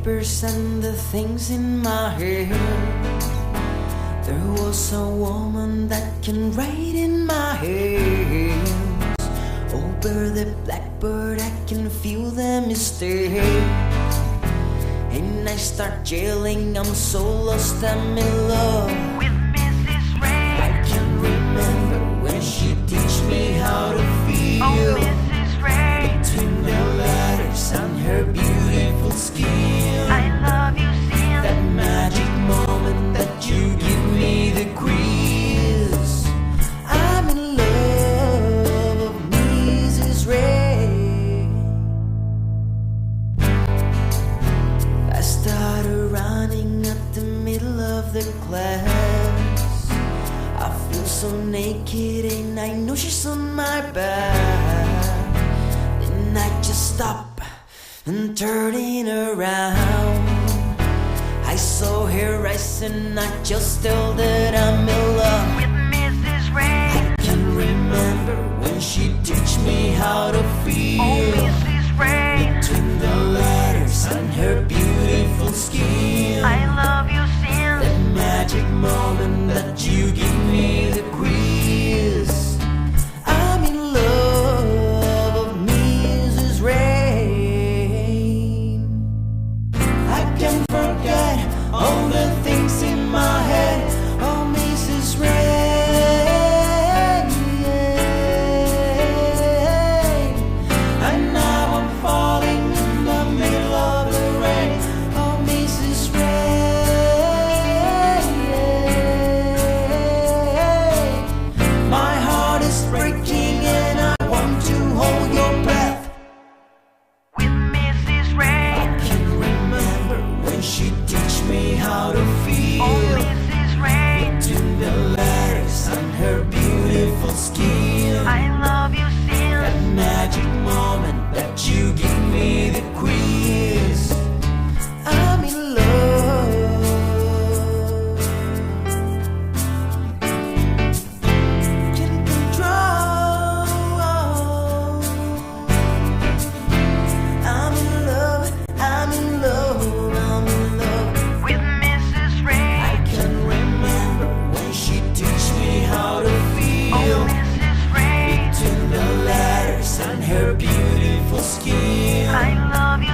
papers and the things in my hair. There was a woman that can write in my hands. Over the blackbird I can feel the mistake. And I start yelling, I'm so lost, I'm in love with Mrs. Ray. I can remember when she teach me how to feel. Oh, Mrs. Ray. Between the letters and her beautiful skin. I love you, Sin. That magic moment that you give me the quiz. I'm in love of Mrs. Ray. I started running at the middle of the class. I feel so naked and I know she's on my back. Then I just stop and turning around. I saw her eyes and I just told that I'm in love with Mrs. Ray. I can remember when she teach me how to feel. Oh, Mrs. Ray. Between the letters and her beautiful skin. I love you, Sin. That magic moment that you give me the quiz. I'm in love of Mrs. Rain. I can't forget all the things in my head. Oh, Mrs. Rain. And now I'm falling in the middle of the rain. Oh, Mrs. Rain. My heart is breaking and I want to hold your breath with Mrs. Ray. I can remember when she teach me how to feel. Oh, Mrs. Ray. Between the letters and her beautiful skin. I love you, Sin. That magic moment that you give me the quiz. I'm in love. Can't control. I'm in love. I'm in love. I'm in love with Mrs. Ray. I can remember when she teach me how to feel. Oh, Mrs. Ray. Between the letters and her beautiful skin. I love you,